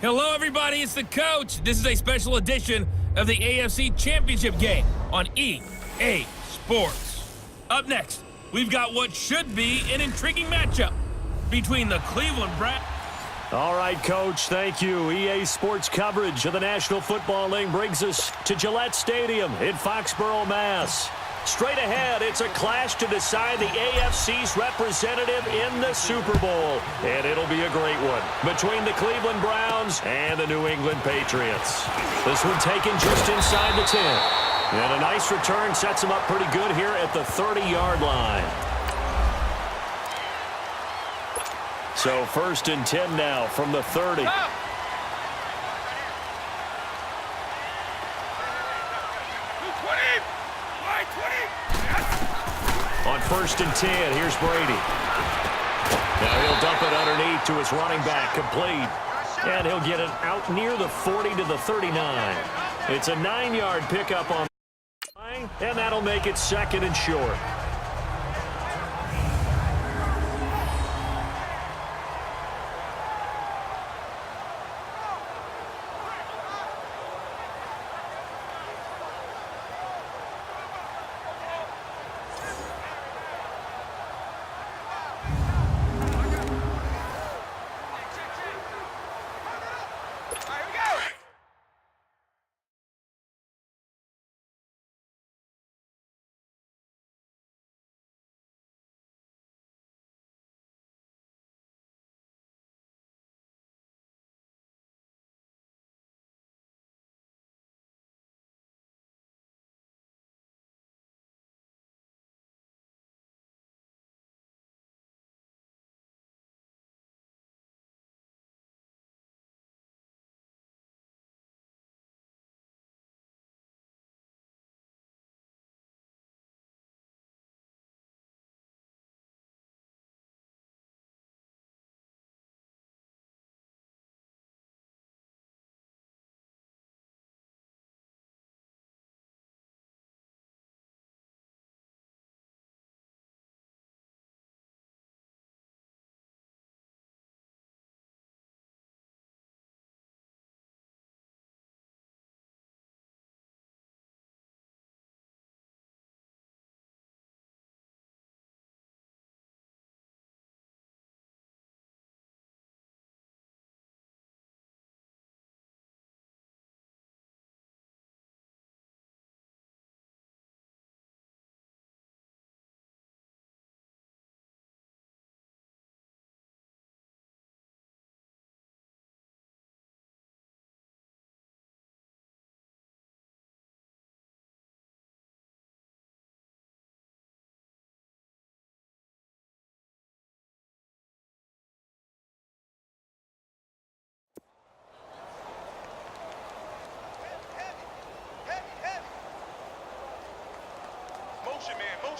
Hello, everybody. It's the coach. This is a special edition of the AFC Championship game on EA Sports. Up next, we've got what should be an intriguing matchup between the Cleveland Browns. All right, Coach, thank you. EA Sports coverage of the National Football League brings us to Gillette Stadium in Foxborough, Mass. Straight ahead, it's a clash to decide the AFC's representative in the Super Bowl. And it'll be a great one between the Cleveland Browns and the New England Patriots. This one taken just inside the 10. And a nice return sets them up pretty good here at the 30-yard line. So 1st and 10 now from the 30. On 1st and 10, here's Brady. Now he'll dump it underneath to his running back, complete. And he'll get it out near the 40 to the 39. It's a 9-yard pickup on the line, and that'll make it 2nd and short.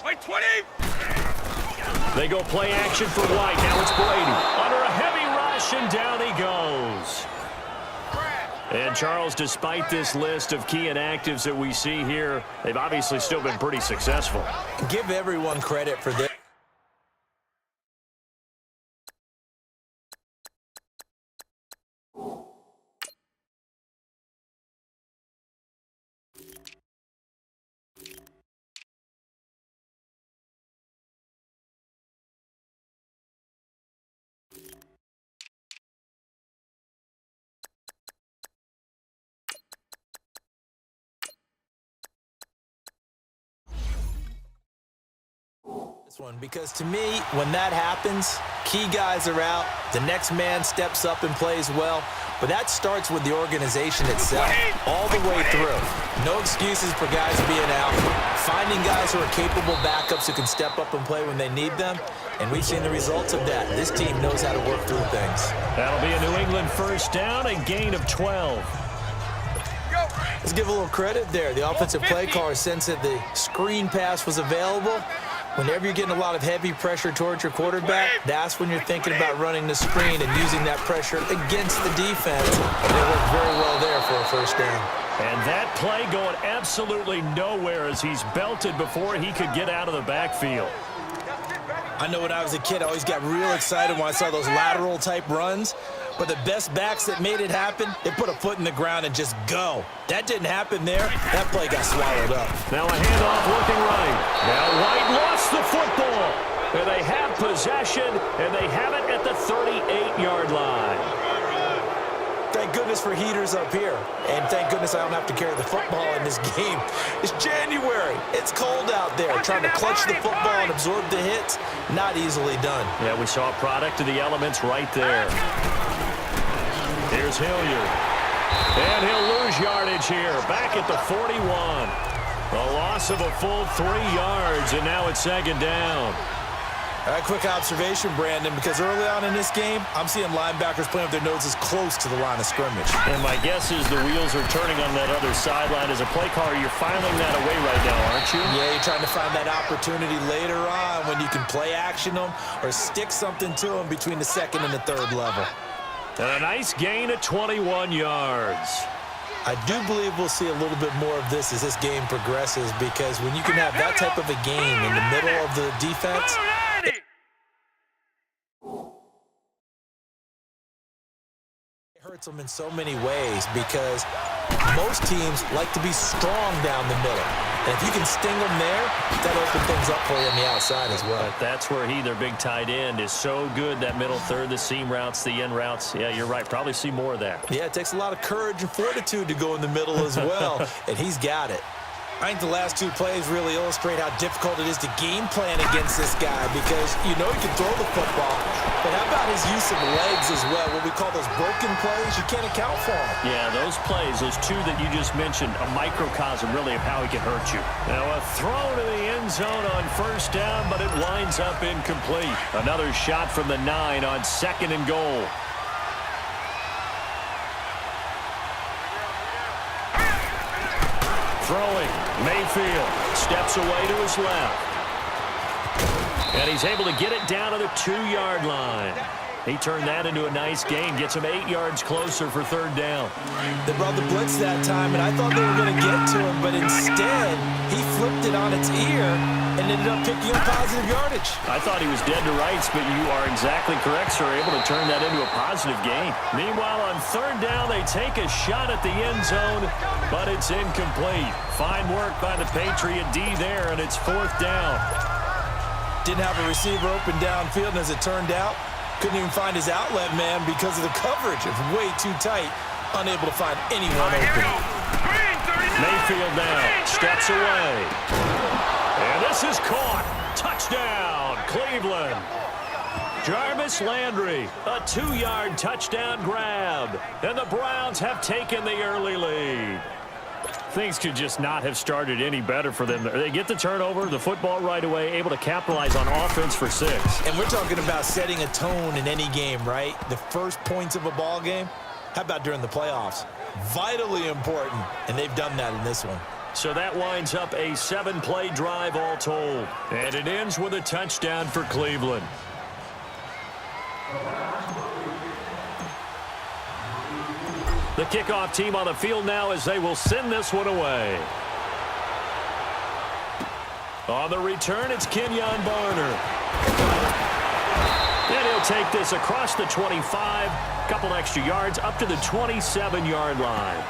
White 20! They go play action for White. Now it's Brady. Under a heavy rush, and down he goes. And, Charles, despite this list of key inactives that we see here, they've obviously still been pretty successful. Give everyone credit for this. One, because to me, when that happens, key guys are out, the next man steps up and plays well, but that starts with the organization itself, all the way through. No excuses for guys being out, finding guys who are capable backups who can step up and play when they need them, and we've seen the results of that. This team knows how to work through things. That'll be a New England 1st down, a gain of 12. Let's give a little credit there. The offensive play caller sensed that the screen pass was available. Whenever you're getting a lot of heavy pressure towards your quarterback, that's when you're thinking about running the screen and using that pressure against the defense. And they worked very well there for a 1st down. And that play going absolutely nowhere as he's belted before he could get out of the backfield. I know when I was a kid, I always got real excited when I saw those lateral-type runs. But the best backs that made it happen, they put a foot in the ground and just go. That didn't happen there. That play got swallowed up. Now a handoff looking right. Now White lost the football. And they have possession, and they have it at the 38-yard line. Thank goodness for heaters up here. And thank goodness I don't have to carry the football in this game. It's January. It's cold out there. Trying to clutch the football and absorb the hits, not easily done. Yeah, we saw a product of the elements right there. Here's Hilliard. And he'll lose yardage here. Back at the 41. A loss of a full 3 yards, and now it's second down. A quick observation, Brandon, because early on in this game, I'm seeing linebackers playing with their noses close to the line of scrimmage. And my guess is the wheels are turning on that other sideline. As a play caller, you're filing that away right now, aren't you? Yeah, you're trying to find that opportunity later on when you can play action them or stick something to them between the second and the third level. And a nice gain of 21 yards. I do believe we'll see a little bit more of this as this game progresses, because when you can have that type of a game in the middle of the defense, it hurts them in so many ways, because most teams like to be strong down the middle. And if you can sting them there, that'll open things up for you on the outside as well. But that's where their big tight end, is so good. That middle third, the seam routes, the end routes. Yeah, you're right. Probably see more of that. Yeah, it takes a lot of courage and fortitude to go in the middle as well, and he's got it. I think the last two plays really illustrate how difficult it is to game plan against this guy, because you know he can throw the football, but how about his use of legs as well? What we call those broken plays, you can't account for them. Yeah, those plays, those two that you just mentioned, a microcosm really of how he can hurt you. Now a throw to the end zone on first down, but it winds up incomplete. Another shot from the 9 on second and goal. Throwing, Mayfield steps away to his left. And he's able to get it down to the 2-yard line. He turned that into a nice gain, gets him 8 yards closer for third down. They brought the blitz that time, and I thought they were going to get to him, but instead he flipped it on its ear and ended up picking up positive yardage. I thought he was dead to rights, but you are exactly correct, sir, able to turn that into a positive gain. Meanwhile, on third down, they take a shot at the end zone, but it's incomplete. Fine work by the Patriot D there, and it's fourth down. Didn't have a receiver open downfield, and as it turned out, couldn't even find his outlet man because of the coverage. It's way too tight, unable to find anyone open. Mayfield now steps away. And this is caught. Touchdown, Cleveland. Jarvis Landry, a 2-yard touchdown grab. And the Browns have taken the early lead. Things could just not have started any better for them. They get the turnover, the football right away, able to capitalize on offense for 6. And we're talking about setting a tone in any game, right? The first points of a ball game. How about during the playoffs? Vitally important, and they've done that in this one. So that winds up a 7-play drive all told. And it ends with a touchdown for Cleveland. The kickoff team on the field now as they will send this one away. On the return, it's Kenyon Barner. And he'll take this across the 25, couple extra yards up to the 27-yard line.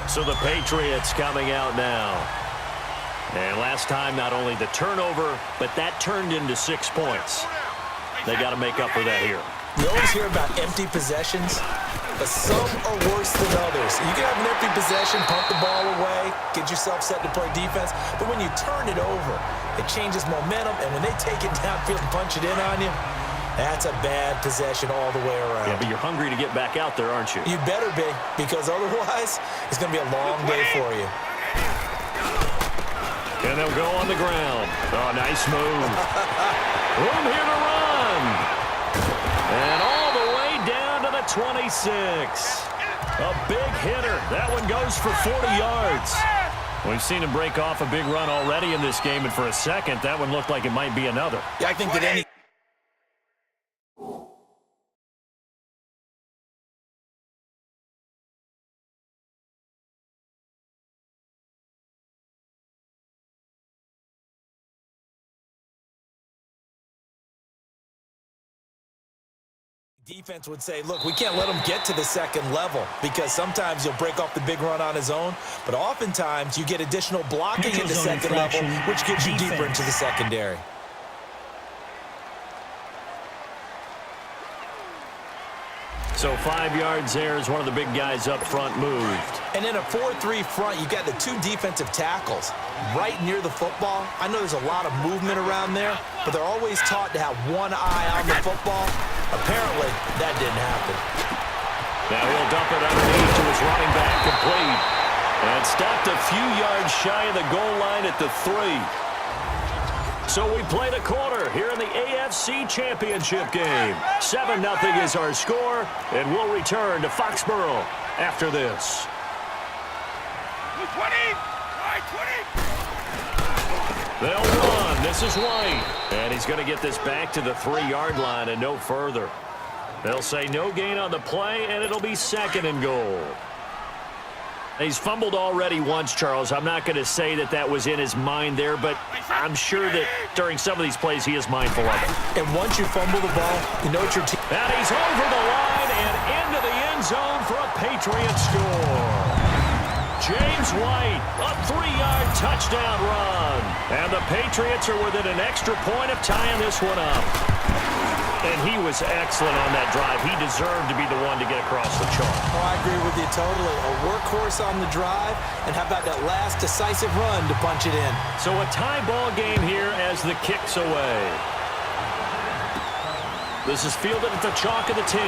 So the Patriots coming out now. And last time, not only the turnover, but that turned into 6 points. They got to make up for that here. You always hear about empty possessions, but some are worse than others. You can have an empty possession, pump the ball away, get yourself set to play defense, but when you turn it over, it changes momentum, and when they take it downfield and punch it in on you, that's a bad possession all the way around. Yeah, but you're hungry to get back out there, aren't you? You better be, because otherwise, it's going to be a long day for you. And they'll go on the ground. Oh, nice move. Room here to run. And all the way down to the 26. A big hitter. That one goes for 40 yards. We've seen him break off a big run already in this game, and for a second, that one looked like it might be another. Yeah, I think that any Defense would say, look, we can't let him get to the second level because sometimes he'll break off the big run on his own, but oftentimes you get additional blocking in the second level, which gets you deeper into the secondary. So 5 yards there as one of the big guys up front moved. And in a 4-3 front, you got the 2 defensive tackles right near the football. I know there's a lot of movement around there, but they're always taught to have one eye on the football. Apparently, that didn't happen. Now he'll dump it underneath to his running back, complete. And stopped a few yards shy of the goal line at the 3. So we played a quarter here in the AFC Championship game. 7-0 is our score, and we'll return to Foxborough after this. 20! They'll run. This is White. And he's going to get this back to the 3-yard line and no further. They'll say no gain on the play, and it'll be 2nd and goal. He's fumbled already once, Charles. I'm not going to say that that was in his mind there, but I'm sure that during some of these plays he is mindful of it. And once you fumble the ball, you know what your team... And he's over the line and into the end zone for a Patriot score. James White, a 3-yard touchdown run. And the Patriots are within an extra point of tying this one up. And he was excellent on that drive. He deserved to be the one to get across the chalk. Oh, I agree with you totally. A workhorse on the drive, and how about that last decisive run to punch it in? So a tie ball game here as the kick's away. This is fielded at the chalk of the 10.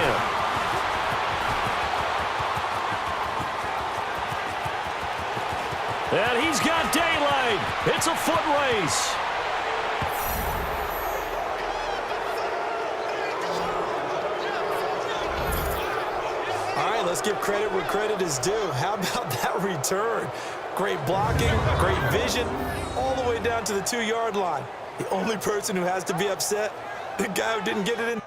And he's got daylight. It's a foot race. Let's give credit where credit is due. How about that return? Great blocking, great vision, all the way down to the 2-yard line. The only person who has to be upset, the guy who didn't get it in.